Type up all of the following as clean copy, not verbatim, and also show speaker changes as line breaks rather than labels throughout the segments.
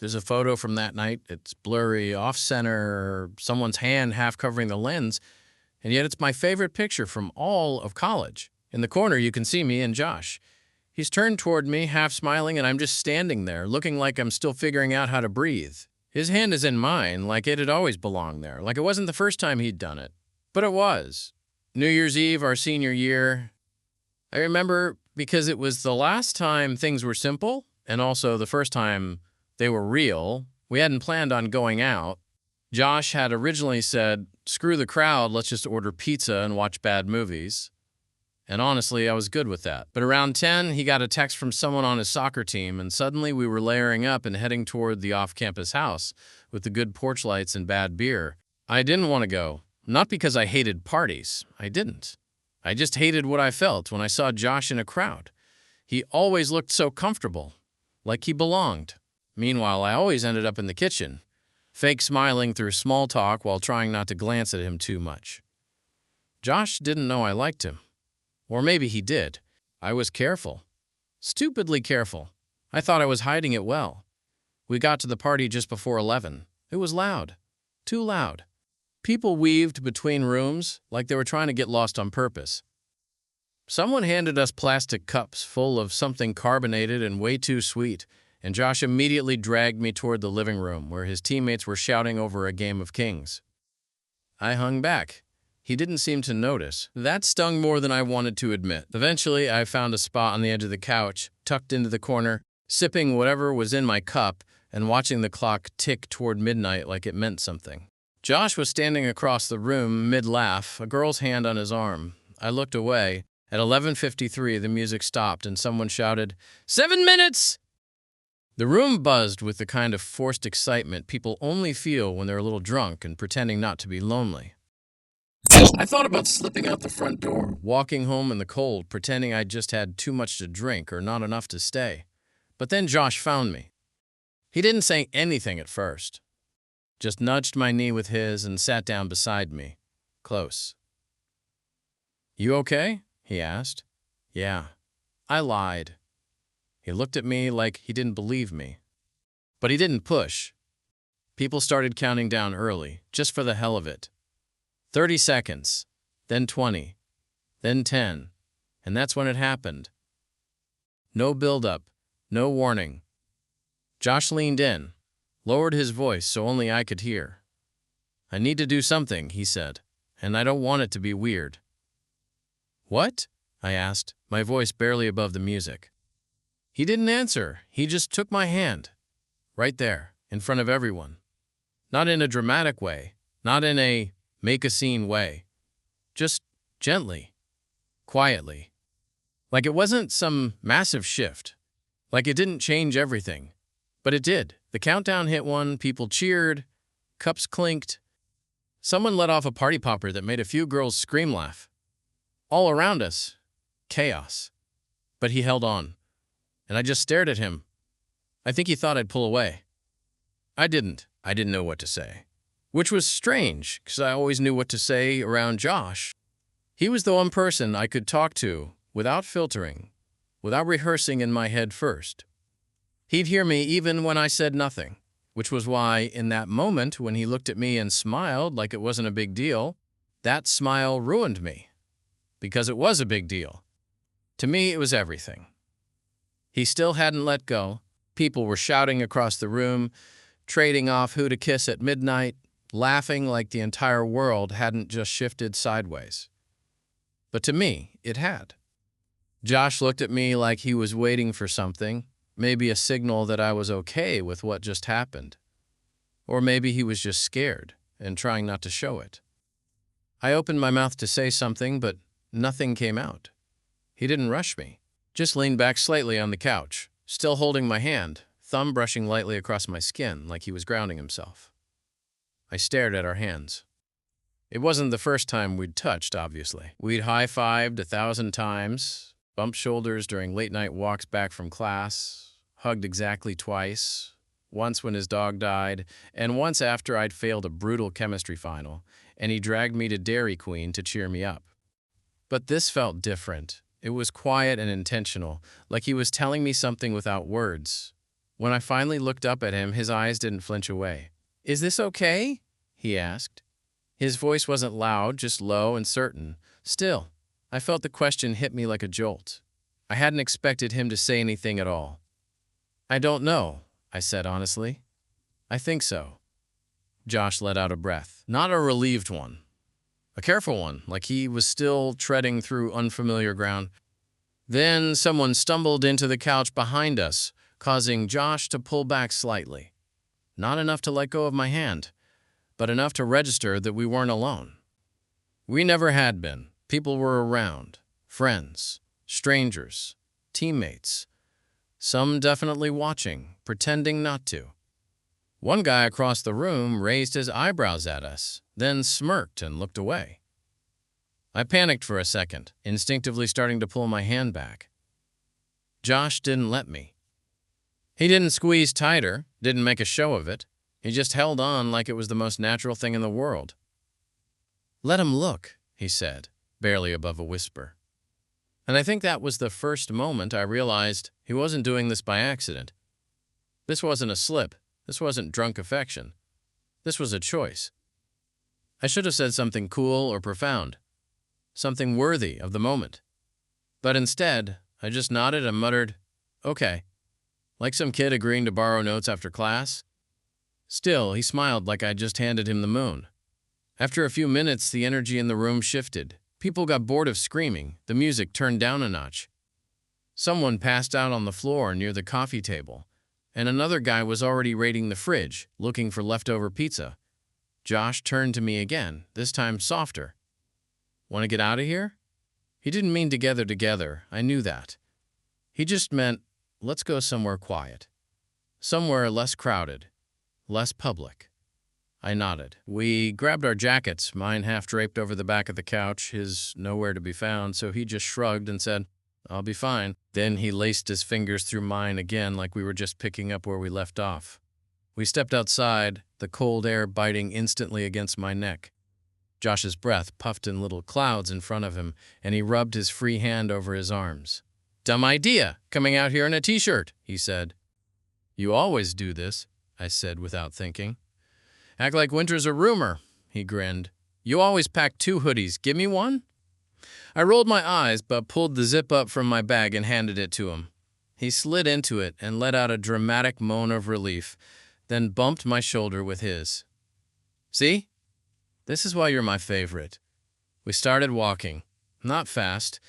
There's a photo from that night. It's blurry, off-center, someone's hand half covering the lens, and yet it's my favorite picture from all of college. In the corner, you can see me and Josh. He's turned toward me, half smiling, and I'm just standing there, looking like I'm still figuring out how to breathe. His hand is in mine, like it had always belonged there, like it wasn't the first time he'd done it. But it was. New Year's Eve, our senior year. I remember because it was the last time things were simple, and also the first time they were real. We hadn't planned on going out. Josh had originally said, "Screw the crowd, let's just order pizza and watch bad movies." And honestly, I was good with that. But around 10, he got a text from someone on his soccer team, and suddenly we were layering up and heading toward the off-campus house with the good porch lights and bad beer. I didn't want to go. Not because I hated parties. I didn't. I just hated what I felt when I saw Josh in a crowd. He always looked so comfortable, like he belonged. Meanwhile, I always ended up in the kitchen, fake smiling through small talk while trying not to glance at him too much. Josh didn't know I liked him. Or maybe he did. I was careful. Stupidly careful. I thought I was hiding it well. We got to the party just before 11. It was loud. Too loud. People weaved between rooms like they were trying to get lost on purpose. Someone handed us plastic cups full of something carbonated and way too sweet, and Josh immediately dragged me toward the living room where his teammates were shouting over a game of Kings. I hung back. He didn't seem to notice. That stung more than I wanted to admit. Eventually, I found a spot on the edge of the couch, tucked into the corner, sipping whatever was in my cup and watching the clock tick toward midnight like it meant something. Josh was standing across the room, mid-laugh, a girl's hand on his arm. I looked away. At 11:53, the music stopped and someone shouted, "7 minutes!" The room buzzed with the kind of forced excitement people only feel when they're a little drunk and pretending not to be lonely. I thought about slipping out the front door, walking home in the cold, pretending I'd just had too much to drink or not enough to stay. But then Josh found me. He didn't say anything at first, just nudged my knee with his and sat down beside me, close. "You okay?" he asked. "Yeah." I lied. He looked at me like he didn't believe me. But he didn't push. People started counting down early, just for the hell of it. 30 seconds, then 20, then 10, and that's when it happened. No build-up, no warning. Josh leaned in, lowered his voice so only I could hear. "I need to do something," he said, "and I don't want it to be weird." "What?" I asked, my voice barely above the music. He didn't answer. He just took my hand, right there, in front of everyone. Not in a dramatic way, not in a make-a-scene way. Just gently, quietly. Like it wasn't some massive shift. Like it didn't change everything. But it did. The countdown hit 1, people cheered, cups clinked. Someone let off a party popper that made a few girls scream laugh. All around us, chaos. But he held on. And I just stared at him. I think he thought I'd pull away. I didn't. I didn't know what to say. Which was strange, because I always knew what to say around Josh. He was the one person I could talk to without filtering, without rehearsing in my head first. He'd hear me even when I said nothing, which was why, in that moment when he looked at me and smiled like it wasn't a big deal, that smile ruined me. Because it was a big deal. To me, it was everything. He still hadn't let go. People were shouting across the room, trading off who to kiss at midnight, laughing like the entire world hadn't just shifted sideways. But to me, it had. Josh looked at me like he was waiting for something, maybe a signal that I was okay with what just happened. Or maybe he was just scared and trying not to show it. I opened my mouth to say something, but nothing came out. He didn't rush me, just leaned back slightly on the couch, still holding my hand, thumb brushing lightly across my skin like he was grounding himself. I stared at our hands. It wasn't the first time we'd touched, obviously. We'd high-fived 1,000 times, bumped shoulders during late-night walks back from class, hugged exactly twice, once when his dog died, and once after I'd failed a brutal chemistry final, and he dragged me to Dairy Queen to cheer me up. But this felt different. It was quiet and intentional, like he was telling me something without words. When I finally looked up at him, his eyes didn't flinch away. "Is this okay?" he asked. His voice wasn't loud, just low and certain. Still, I felt the question hit me like a jolt. I hadn't expected him to say anything at all. "I don't know," I said honestly. "I think so." Josh let out a breath. Not a relieved one. A careful one, like he was still treading through unfamiliar ground. Then someone stumbled into the couch behind us, causing Josh to pull back slightly. Not enough to let go of my hand, but enough to register that we weren't alone. We never had been. People were around. Friends, strangers, teammates. Some definitely watching, pretending not to. One guy across the room raised his eyebrows at us, then smirked and looked away. I panicked for a second, instinctively starting to pull my hand back. Josh didn't let me. He didn't squeeze tighter, didn't make a show of it. He just held on like it was the most natural thing in the world. "Let him look," he said, barely above a whisper. And I think that was the first moment I realized he wasn't doing this by accident. This wasn't a slip. This wasn't drunk affection. This was a choice. I should have said something cool or profound, something worthy of the moment. But instead, I just nodded and muttered, "Okay," like some kid agreeing to borrow notes after class. Still, he smiled like I'd just handed him the moon. After a few minutes, the energy in the room shifted. People got bored of screaming. The music turned down a notch. Someone passed out on the floor near the coffee table, and another guy was already raiding the fridge, looking for leftover pizza. Josh turned to me again, this time softer. "Want to get out of here?" He didn't mean together, I knew that. He just meant, let's go somewhere quiet. Somewhere less crowded, less public. I nodded. We grabbed our jackets, mine half draped over the back of the couch, his nowhere to be found, so he just shrugged and said, "I'll be fine." Then he laced his fingers through mine again like we were just picking up where we left off. We stepped outside, the cold air biting instantly against my neck. Josh's breath puffed in little clouds in front of him, and he rubbed his free hand over his arms. "Dumb idea, coming out here in a t-shirt," he said. "You always do this," I said without thinking. "Act like winter's a rumor," he grinned. "You always pack 2 hoodies. Give me one?" I rolled my eyes but pulled the zip up from my bag and handed it to him. He slid into it and let out a dramatic moan of relief, then bumped my shoulder with his. "See? This is why you're my favorite." We started walking. Not fast,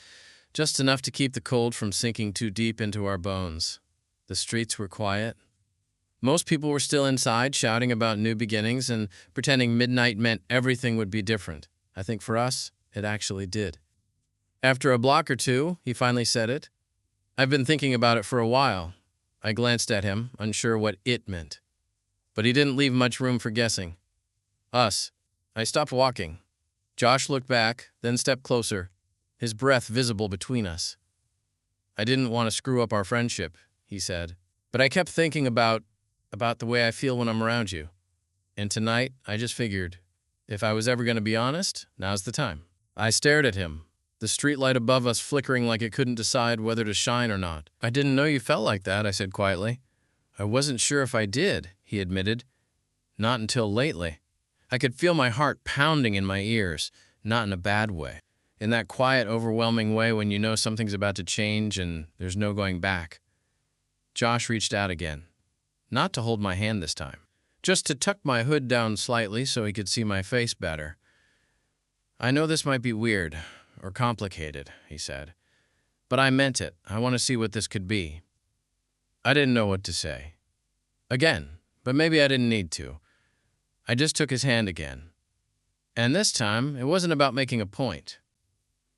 just enough to keep the cold from sinking too deep into our bones. The streets were quiet. Most people were still inside, shouting about new beginnings and pretending midnight meant everything would be different. I think for us, it actually did. After a block or two, he finally said it. "I've been thinking about it for a while." I glanced at him, unsure what it meant. But he didn't leave much room for guessing. "Us." I stopped walking. Josh looked back, then stepped closer, his breath visible between us. "I didn't want to screw up our friendship," he said. "But I kept thinking about the way I feel when I'm around you. And tonight, I just figured, if I was ever going to be honest, now's the time." I stared at him, the streetlight above us flickering like it couldn't decide whether to shine or not. "I didn't know you felt like that," I said quietly. "I wasn't sure if I did," he admitted. "Not until lately." I could feel my heart pounding in my ears, not in a bad way. In that quiet, overwhelming way when you know something's about to change and there's no going back. Josh reached out again. Not to hold my hand this time, just to tuck my hood down slightly so he could see my face better. "I know this might be weird or complicated," he said, "but I meant it. I want to see what this could be." I didn't know what to say. Again, but maybe I didn't need to. I just took his hand again. And this time, it wasn't about making a point.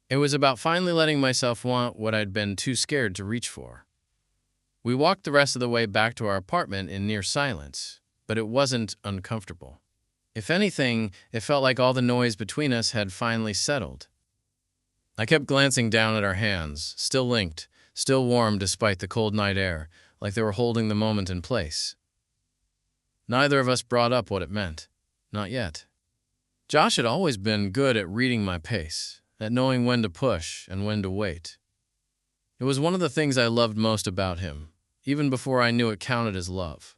It was about finally letting myself want what I'd been too scared to reach for. We walked the rest of the way back to our apartment in near silence, but it wasn't uncomfortable. If anything, it felt like all the noise between us had finally settled. I kept glancing down at our hands, still linked, still warm despite the cold night air, like they were holding the moment in place. Neither of us brought up what it meant. Not yet. Josh had always been good at reading my pace, at knowing when to push and when to wait. It was one of the things I loved most about him, even before I knew it counted as love.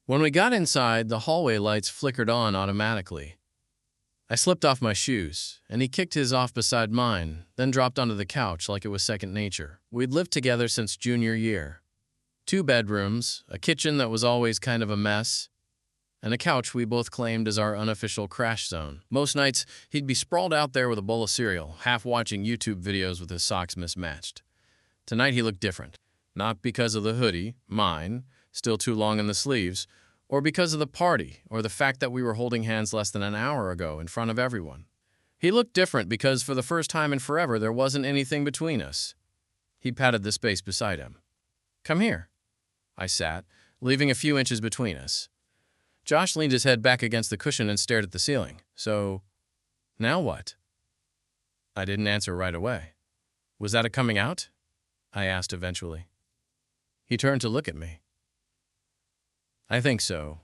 When we got inside, the hallway lights flickered on automatically. I slipped off my shoes, and he kicked his off beside mine, then dropped onto the couch like it was second nature. We'd lived together since junior year. 2 bedrooms, a kitchen that was always kind of a mess, and a couch we both claimed as our unofficial crash zone. Most nights, he'd be sprawled out there with a bowl of cereal, half watching YouTube videos with his socks mismatched. Tonight he looked different. Not because of the hoodie, mine, still too long in the sleeves, or because of the party, or the fact that we were holding hands less than an hour ago in front of everyone. He looked different because for the first time in forever there wasn't anything between us. He patted the space beside him. "Come here." I sat, leaving a few inches between us. Josh leaned his head back against the cushion and stared at the ceiling. "So, now what?" I didn't answer right away. "Was that a coming out?" I asked eventually. He turned to look at me. "I think so.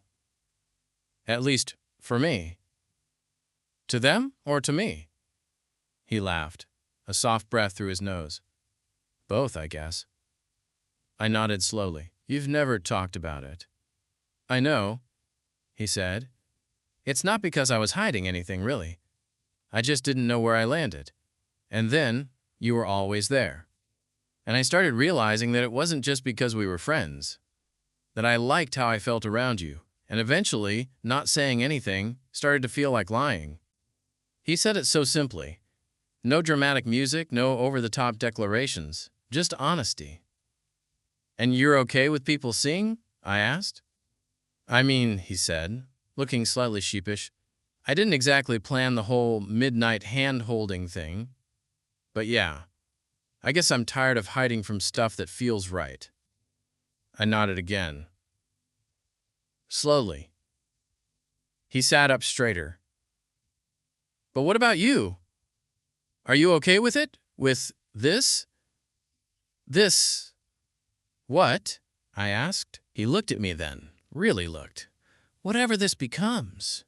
At least, for me." "To them or to me?" He laughed, a soft breath through his nose. "Both, I guess." I nodded slowly. "You've never talked about it." "I know," he said. "It's not because I was hiding anything, really. I just didn't know where I landed. And then, you were always there. And I started realizing that it wasn't just because we were friends. That I liked how I felt around you, and eventually, not saying anything started to feel like lying." He said it so simply. No dramatic music, no over-the-top declarations, just honesty. "And you're okay with people seeing?" I asked. "I mean," he said, looking slightly sheepish, "I didn't exactly plan the whole midnight hand-holding thing. But yeah, I guess I'm tired of hiding from stuff that feels right." I nodded again. Slowly. He sat up straighter. "But what about you? Are you okay with it? With this?" "This what?" I asked. He looked at me then, really looked. "Whatever this becomes."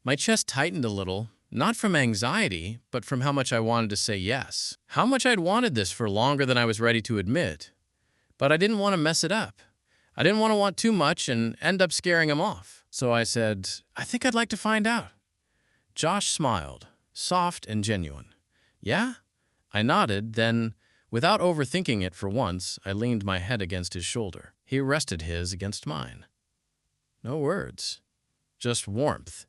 My chest tightened a little, not from anxiety, but from how much I wanted to say yes. How much I'd wanted this for longer than I was ready to admit. But I didn't want to mess it up. I didn't want too much and end up scaring him off. So I said, "I think I'd like to find out." Josh smiled, soft and genuine. "Yeah?" I nodded, then, without overthinking it for once, I leaned my head against his shoulder. He rested his against mine. No words, just warmth.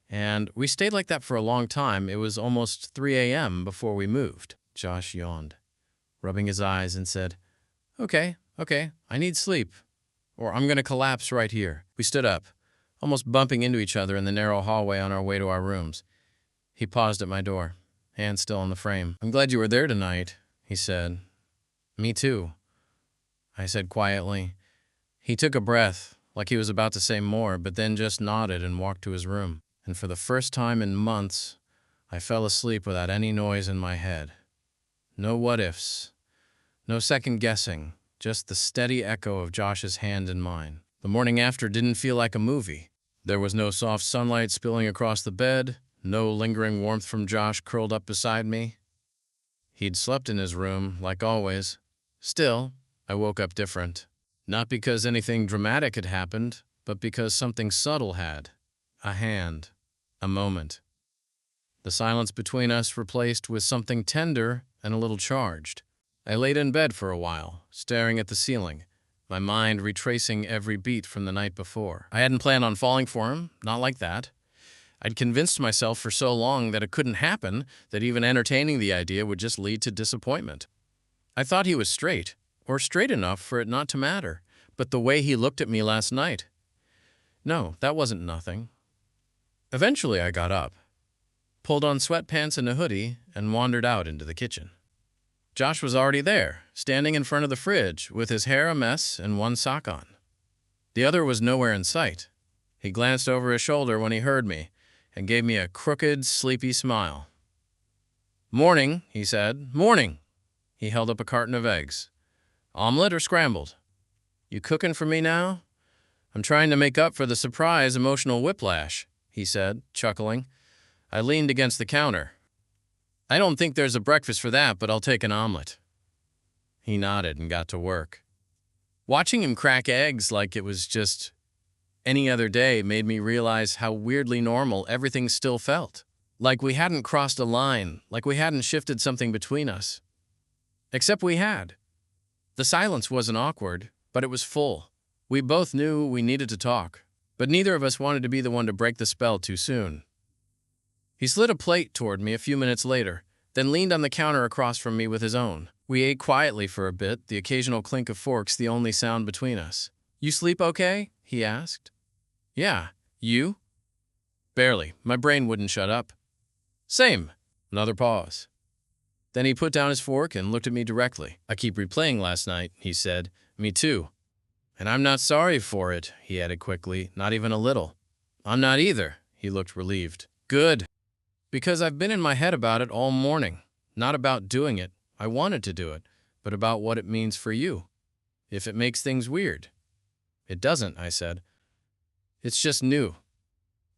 And we stayed like that for a long time. It was almost 3 a.m. before we moved. Josh yawned, rubbing his eyes, and said, Okay, I need sleep, or I'm going to collapse right here." We stood up, almost bumping into each other in the narrow hallway on our way to our rooms. He paused at my door, hand still on the frame. "I'm glad you were there tonight," he said. "Me too," I said quietly. He took a breath, like he was about to say more, but then just nodded and walked to his room. And for the first time in months, I fell asleep without any noise in my head. No what-ifs, no second-guessing, just the steady echo of Josh's hand in mine. The morning after didn't feel like a movie. There was no soft sunlight spilling across the bed, no lingering warmth from Josh curled up beside me. He'd slept in his room, like always. Still, I woke up different. Not because anything dramatic had happened, but because something subtle had. A hand. A moment. The silence between us replaced with something tender and a little charged. I laid in bed for a while, staring at the ceiling, my mind retracing every beat from the night before. I hadn't planned on falling for him, not like that. I'd convinced myself for so long that it couldn't happen, that even entertaining the idea would just lead to disappointment. I thought he was straight, or straight enough for it not to matter, but the way he looked at me last night. No, that wasn't nothing. Eventually I got up, pulled on sweatpants and a hoodie, and wandered out into the kitchen. Josh was already there, standing in front of the fridge, with his hair a mess and one sock on. The other was nowhere in sight. He glanced over his shoulder when he heard me, and gave me a crooked, sleepy smile. "Morning," he said. "Morning." He held up a carton of eggs. "Omelet or scrambled?" "You cooking for me now?" "I'm trying to make up for the surprise emotional whiplash," he said, chuckling. I leaned against the counter. "I don't think there's a breakfast for that, but I'll take an omelet." He nodded and got to work. Watching him crack eggs like it was just any other day made me realize how weirdly normal everything still felt. Like we hadn't crossed a line, like we hadn't shifted something between us. Except we had. The silence wasn't awkward, but it was full. We both knew we needed to talk, but neither of us wanted to be the one to break the spell too soon. He slid a plate toward me a few minutes later, then leaned on the counter across from me with his own. We ate quietly for a bit, the occasional clink of forks the only sound between us. "You sleep okay?" he asked. "Yeah. You?" "Barely. My brain wouldn't shut up." "Same." Another pause. Then he put down his fork and looked at me directly. "I keep replaying last night," he said. "Me too. And I'm not sorry for it," he added quickly, "not even a little." "I'm not either." He looked relieved. "Good. Because I've been in my head about it all morning. Not about doing it. I wanted to do it, but about what it means for you. If it makes things weird." "It doesn't," I said. "It's just new."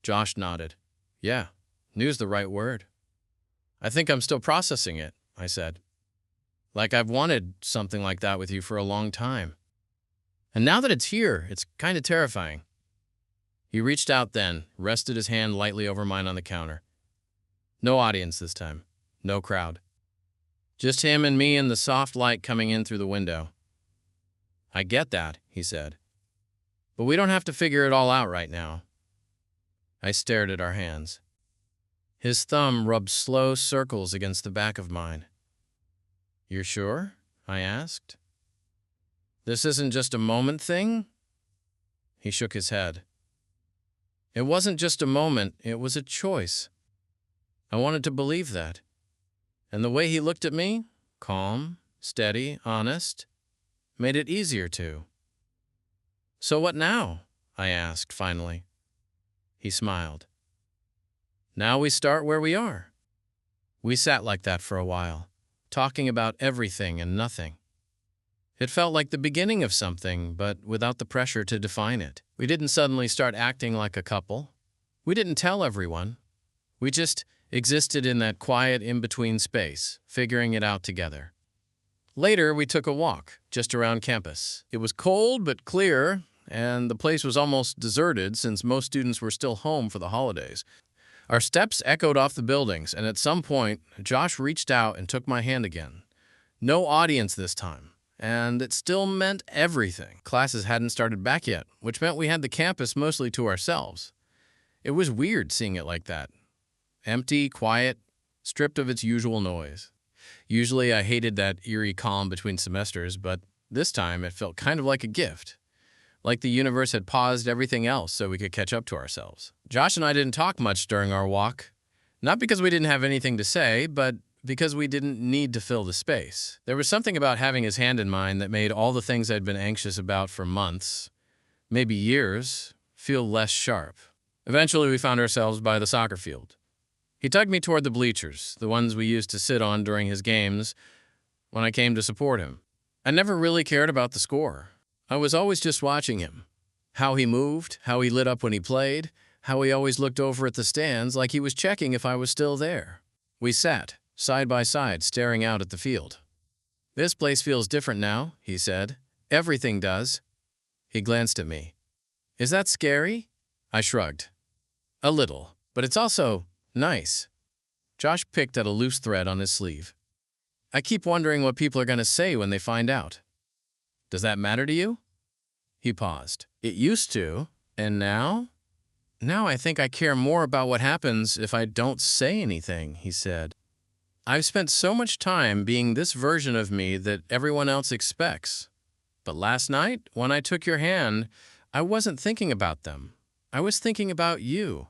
Josh nodded. "Yeah, new's the right word." "I think I'm still processing it," I said. "Like I've wanted something like that with you for a long time. And now that it's here, it's kind of terrifying." He reached out then, rested his hand lightly over mine on the counter. No audience this time. No crowd. Just him and me and the soft light coming in through the window. "I get that," he said. "But we don't have to figure it all out right now." I stared at our hands. His thumb rubbed slow circles against the back of mine. "You're sure?" I asked. "This isn't just a moment thing?" He shook his head. "It wasn't just a moment, it was a choice." I wanted to believe that. And the way he looked at me, calm, steady, honest, made it easier to. "So what now?" I asked finally. He smiled. "Now we start where we are." We sat like that for a while, talking about everything and nothing. It felt like the beginning of something, but without the pressure to define it. We didn't suddenly start acting like a couple. We didn't tell everyone. We just existed in that quiet in-between space, figuring it out together. Later, we took a walk, just around campus. It was cold but clear, and the place was almost deserted since most students were still home for the holidays. Our steps echoed off the buildings, and at some point, Josh reached out and took my hand again. No audience this time, and it still meant everything. Classes hadn't started back yet, which meant we had the campus mostly to ourselves. It was weird seeing it like that. Empty, quiet, stripped of its usual noise. Usually I hated that eerie calm between semesters, but this time it felt kind of like a gift. Like the universe had paused everything else so we could catch up to ourselves. Josh and I didn't talk much during our walk. Not because we didn't have anything to say, but because we didn't need to fill the space. There was something about having his hand in mine that made all the things I'd been anxious about for months, maybe years, feel less sharp. Eventually we found ourselves by the soccer field. He tugged me toward the bleachers, the ones we used to sit on during his games when I came to support him. I never really cared about the score. I was always just watching him. How he moved, how he lit up when he played, how he always looked over at the stands like he was checking if I was still there. We sat, side by side, staring out at the field. "This place feels different now," he said. "Everything does." He glanced at me. "Is that scary?" I shrugged. "A little, but it's also nice." Josh picked at a loose thread on his sleeve. "I keep wondering what people are going to say when they find out." "Does that matter to you?" He paused. "It used to, and now?" "Now I think I care more about what happens if I don't say anything," he said. "I've spent so much time being this version of me that everyone else expects. But last night, when I took your hand, I wasn't thinking about them. I was thinking about you.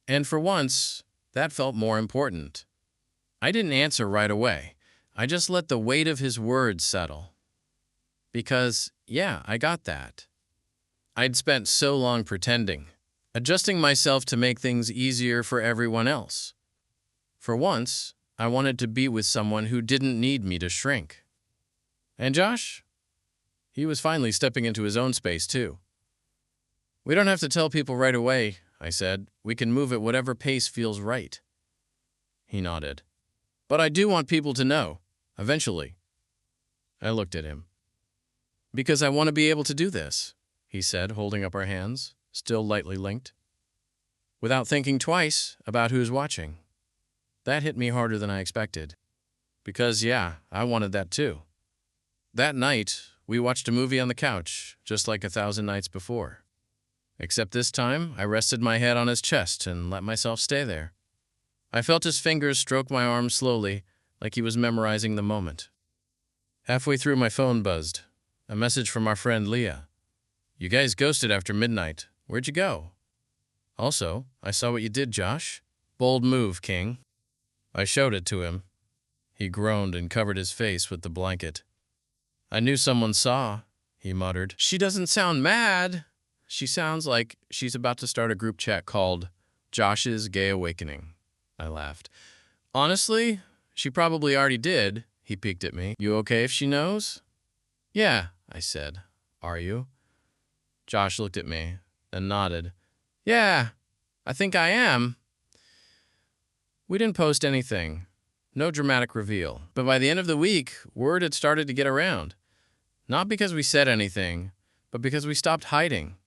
And for once, that felt more important." I didn't answer right away. I just let the weight of his words settle. Because, yeah, I got that. I'd spent so long pretending, adjusting myself to make things easier for everyone else. For once, I wanted to be with someone who didn't need me to shrink. And Josh? He was finally stepping into his own space, too. "We don't have to tell people right away," I said. "We can move at whatever pace feels right." He nodded. "But I do want people to know, eventually." I looked at him. Because I want to be able to do this, he said, holding up our hands, still lightly linked, without thinking twice about who's watching. That hit me harder than I expected. Because, yeah, I wanted that too. That night, we watched a movie on the couch, just like 1,000 nights before. Except this time, I rested my head on his chest and let myself stay there. I felt his fingers stroke my arm slowly, like he was memorizing the moment. Halfway through, my phone buzzed. A message from our friend Leah. "You guys ghosted after midnight. Where'd you go?" "Also, I saw what you did, Josh. Bold move, King." I showed it to him. He groaned and covered his face with the blanket. "I knew someone saw," he muttered. "She doesn't sound mad. She sounds like she's about to start a group chat called Josh's Gay Awakening." I laughed. "Honestly, she probably already did," he peeked at me. "You okay if she knows?" "Yeah," I said. "Are you?" Josh looked at me and nodded. "Yeah, I think I am." We didn't post anything. No dramatic reveal. But by the end of the week, word had started to get around. Not because we said anything, but because we stopped hiding.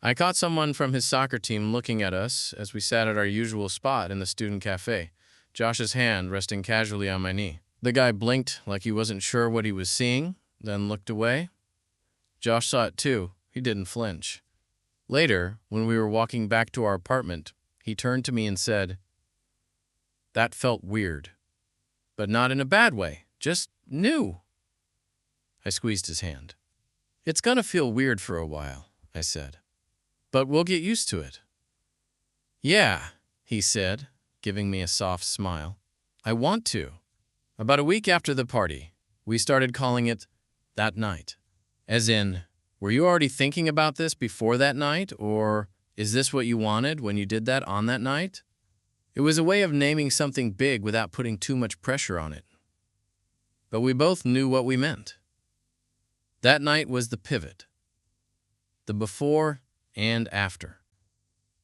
I caught someone from his soccer team looking at us as we sat at our usual spot in the student cafe, Josh's hand resting casually on my knee. The guy blinked like he wasn't sure what he was seeing, then looked away. Josh saw it too. He didn't flinch. Later, when we were walking back to our apartment, he turned to me and said, "That felt weird. But not in a bad way, just new." I squeezed his hand. "It's gonna feel weird for a while," I said. "But we'll get used to it." "Yeah," he said, giving me a soft smile. "I want to." About a week after the party, we started calling it that night. As in, were you already thinking about this before that night, or is this what you wanted when you did that on that night? It was a way of naming something big without putting too much pressure on it. But we both knew what we meant. That night was the pivot. The before and after.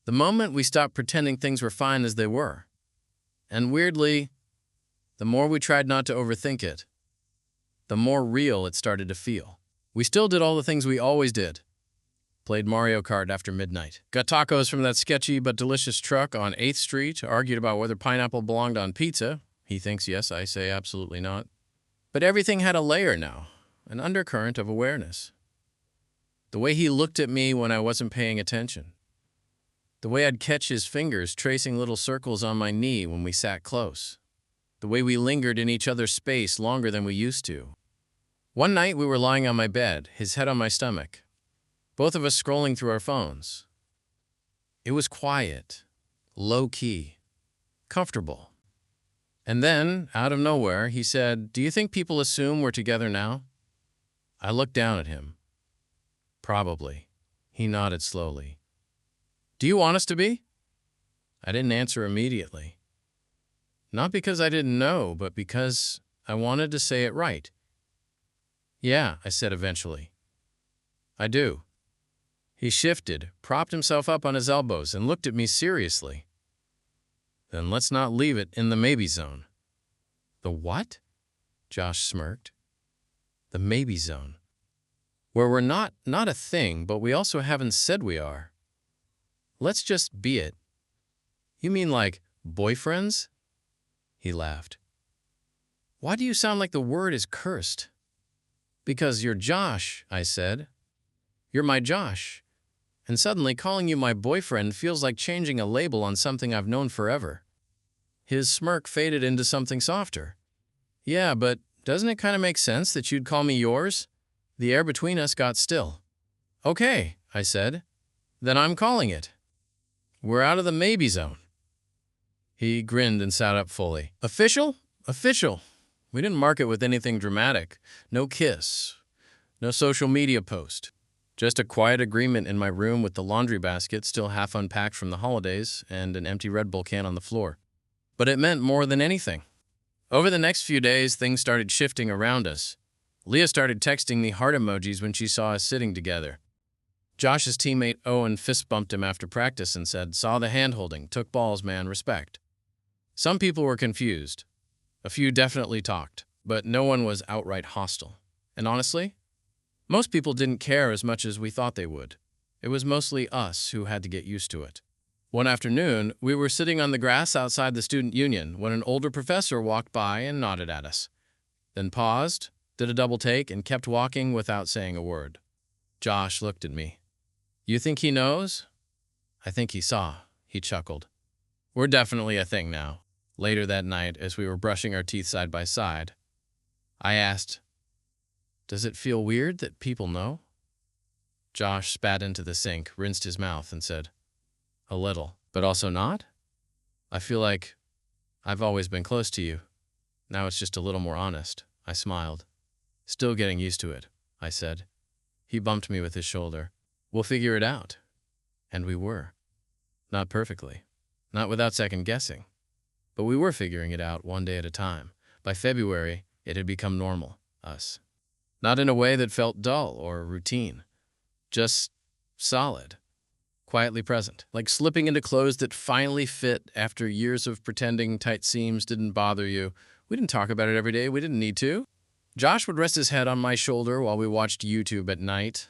The moment we stopped pretending things were fine as they were. And weirdly, the more we tried not to overthink it, the more real it started to feel. We still did all the things we always did. Played Mario Kart after midnight. Got tacos from that sketchy but delicious truck on 8th Street. Argued about whether pineapple belonged on pizza. He thinks yes, I say absolutely not. But everything had a layer now, an undercurrent of awareness. The way he looked at me when I wasn't paying attention. The way I'd catch his fingers tracing little circles on my knee when we sat close. The way we lingered in each other's space longer than we used to. One night we were lying on my bed, his head on my stomach. Both of us scrolling through our phones. It was quiet, low-key, comfortable. And then, out of nowhere, he said, "Do you think people assume we're together now?" I looked down at him. "Probably." He nodded slowly. "Do you want us to be?" I didn't answer immediately. Not because I didn't know, but because I wanted to say it right. "Yeah," I said eventually. "I do." He shifted, propped himself up on his elbows, and looked at me seriously. "Then let's not leave it in the maybe zone." "The what?" Josh smirked. "The maybe zone. Where we're not a thing, but we also haven't said we are. Let's just be it." "You mean like boyfriends?" He laughed. "Why do you sound like the word is cursed?" "Because you're Josh," I said. "You're my Josh. And suddenly calling you my boyfriend feels like changing a label on something I've known forever." His smirk faded into something softer. "Yeah, but doesn't it kind of make sense that you'd call me yours?" The air between us got still. "Okay," I said. "Then I'm calling it. We're out of the maybe zone." He grinned and sat up fully. "Official? Official." We didn't mark it with anything dramatic. No kiss. No social media post. Just a quiet agreement in my room with the laundry basket still half unpacked from the holidays and an empty Red Bull can on the floor. But it meant more than anything. Over the next few days, things started shifting around us. Leah started texting me heart emojis when she saw us sitting together. Josh's teammate Owen fist bumped him after practice and said, "Saw the hand-holding, took balls, man, respect." Some people were confused. A few definitely talked, but no one was outright hostile. And honestly, Most people didn't care as much as we thought they would. It was mostly us who had to get used to it. One afternoon, we were sitting on the grass outside the student union when an older professor walked by and nodded at us, then paused, did a double take, and kept walking without saying a word. Josh looked at me. "You think he knows?" "I think he saw," he chuckled. "We're definitely a thing now." Later that night, as we were brushing our teeth side by side, I asked, "Does it feel weird that people know?" Josh spat into the sink, rinsed his mouth, and said, "A little, but also not. I feel like I've always been close to you. Now it's just a little more honest." I smiled. "Still getting used to it," I said. He bumped me with his shoulder. "We'll figure it out." And we were. Not perfectly. Not without second guessing. But we were figuring it out one day at a time. By February, it had become normal, us. Not in a way that felt dull or routine. Just solid. Quietly present, like slipping into clothes that finally fit after years of pretending tight seams didn't bother you. We didn't talk about it every day. We didn't need to. Josh would rest his head on my shoulder while we watched YouTube at night.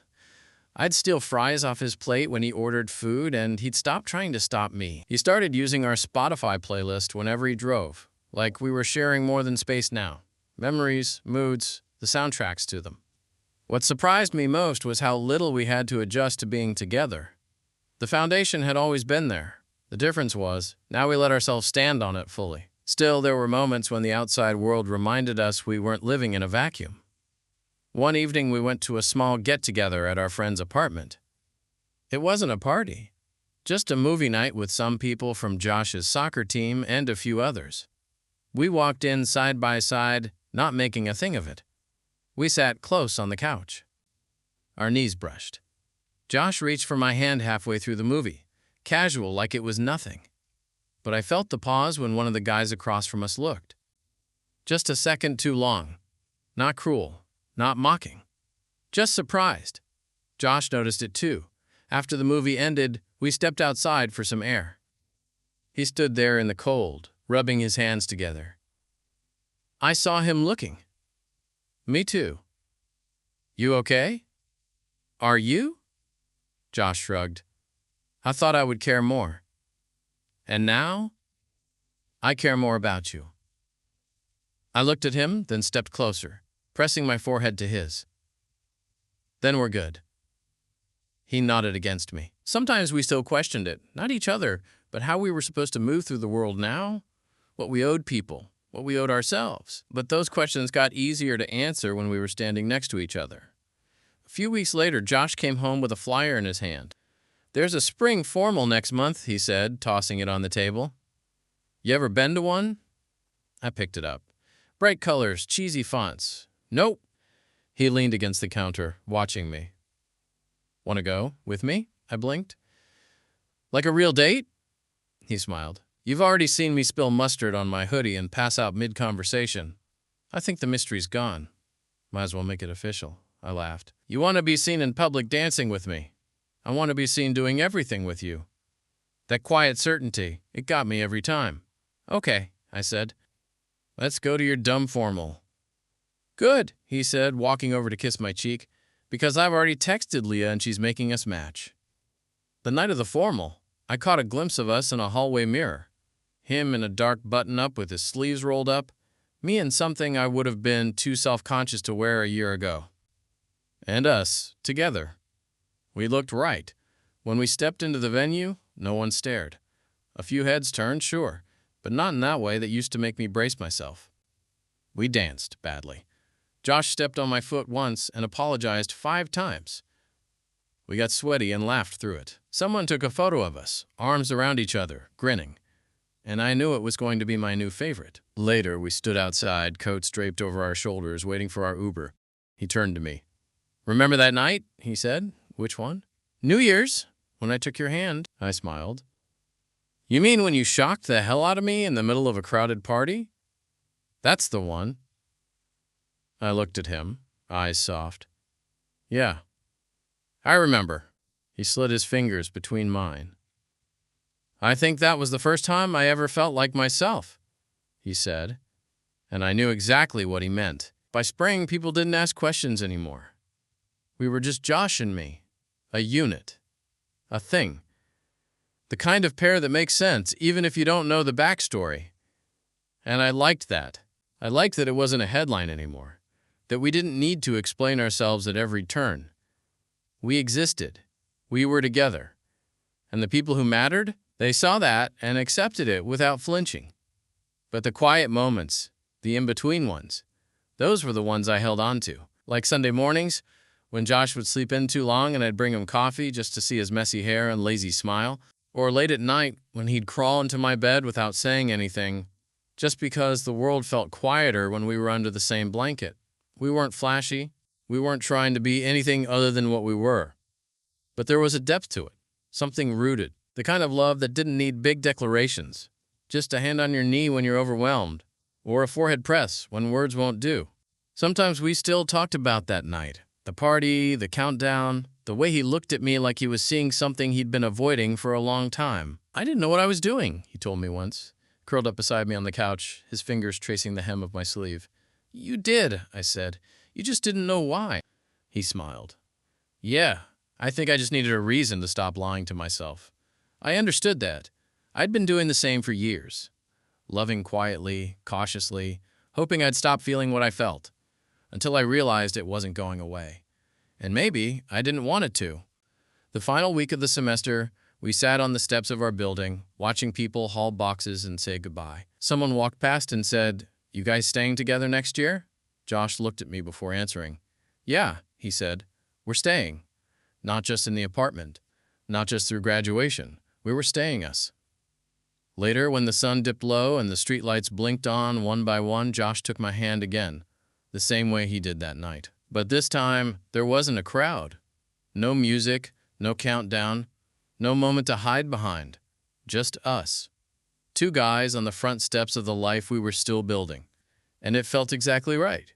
I'd steal fries off his plate when he ordered food, and he'd stop trying to stop me. He started using our Spotify playlist whenever he drove, like we were sharing more than space now. Memories, moods, the soundtracks to them. What surprised me most was how little we had to adjust to being together. The foundation had always been there. The difference was, now we let ourselves stand on it fully. Still, there were moments when the outside world reminded us we weren't living in a vacuum. One evening, we went to a small get-together at our friend's apartment. It wasn't a party, just a movie night with some people from Josh's soccer team and a few others. We walked in side by side, not making a thing of it. We sat close on the couch. Our knees brushed. Josh reached for my hand halfway through the movie, casual like it was nothing. But I felt the pause when one of the guys across from us looked. Just a second too long. Not cruel, not mocking. Just surprised. Josh noticed it too. After the movie ended, we stepped outside for some air. He stood there in the cold, rubbing his hands together. I saw him looking. Me too. "You okay?" "Are you?" Josh shrugged. "I thought I would care more. And now, I care more about you." I looked at him, then stepped closer, pressing my forehead to his. "Then we're good." He nodded against me. Sometimes we still questioned it, not each other, but how we were supposed to move through the world now, what we owed people, what we owed ourselves. But those questions got easier to answer when we were standing next to each other. A few weeks later, Josh came home with a flyer in his hand. "There's a spring formal next month," he said, tossing it on the table. "You ever been to one?" I picked it up. Bright colors, cheesy fonts. "Nope." He leaned against the counter, watching me. "Want to go with me?" I blinked. "Like a real date?" He smiled. "You've already seen me spill mustard on my hoodie and pass out mid-conversation. I think the mystery's gone. Might as well make it official." I laughed. "You want to be seen in public dancing with me. I want to be seen doing everything with you. That quiet certainty, it got me every time." "Okay," I said. "Let's go to your dumb formal." "Good," he said, walking over to kiss my cheek, "because I've already texted Leah and she's making us match." The night of the formal, I caught a glimpse of us in a hallway mirror. Him in a dark button-up with his sleeves rolled up, me in something I would have been too self-conscious to wear a year ago. And us, together. We looked right. When we stepped into the venue, no one stared. A few heads turned, sure, but not in that way that used to make me brace myself. We danced badly. Josh stepped on my foot once and apologized 5 times. We got sweaty and laughed through it. Someone took a photo of us, arms around each other, grinning. And I knew it was going to be my new favorite. Later, we stood outside, coats draped over our shoulders, waiting for our Uber. He turned to me. "Remember that night?" he said. "Which one?" "New Year's, when I took your hand." I smiled. "You mean when you shocked the hell out of me in the middle of a crowded party?" "That's the one." I looked at him, eyes soft. "Yeah, I remember." He slid his fingers between mine. "I think that was the first time I ever felt like myself," he said, and I knew exactly what he meant. By spring, people didn't ask questions anymore. We were just Josh and me. A unit. A thing. The kind of pair that makes sense even if you don't know the backstory. And I liked that. I liked that it wasn't a headline anymore. That we didn't need to explain ourselves at every turn. We existed. We were together. And the people who mattered, they saw that and accepted it without flinching. But the quiet moments, the in-between ones, those were the ones I held on to. Like Sunday mornings, when Josh would sleep in too long and I'd bring him coffee just to see his messy hair and lazy smile. Or late at night, when he'd crawl into my bed without saying anything, just because the world felt quieter when we were under the same blanket. We weren't flashy. We weren't trying to be anything other than what we were. But there was a depth to it, something rooted, the kind of love that didn't need big declarations, just a hand on your knee when you're overwhelmed, or a forehead press when words won't do. Sometimes we still talked about that night, the party, the countdown, the way he looked at me like he was seeing something he'd been avoiding for a long time. I didn't know what I was doing, he told me once, curled up beside me on the couch, his fingers tracing the hem of my sleeve. You did, I said. You just didn't know why. He smiled. Yeah, I think I just needed a reason to stop lying to myself. I understood that. I'd been doing the same for years. Loving quietly, cautiously, hoping I'd stop feeling what I felt, until I realized it wasn't going away. And maybe I didn't want it to. The final week of the semester, we sat on the steps of our building, watching people haul boxes and say goodbye. Someone walked past and said, "You guys staying together next year?" Josh looked at me before answering. "Yeah," he said. "We're staying. Not just in the apartment. Not just through graduation. We were staying us." Later, when the sun dipped low and the streetlights blinked on one by one, Josh took my hand again, the same way he did that night. But this time, there wasn't a crowd. No music, no countdown, no moment to hide behind. Just us. Two guys on the front steps of the life we were still building. And it felt exactly right.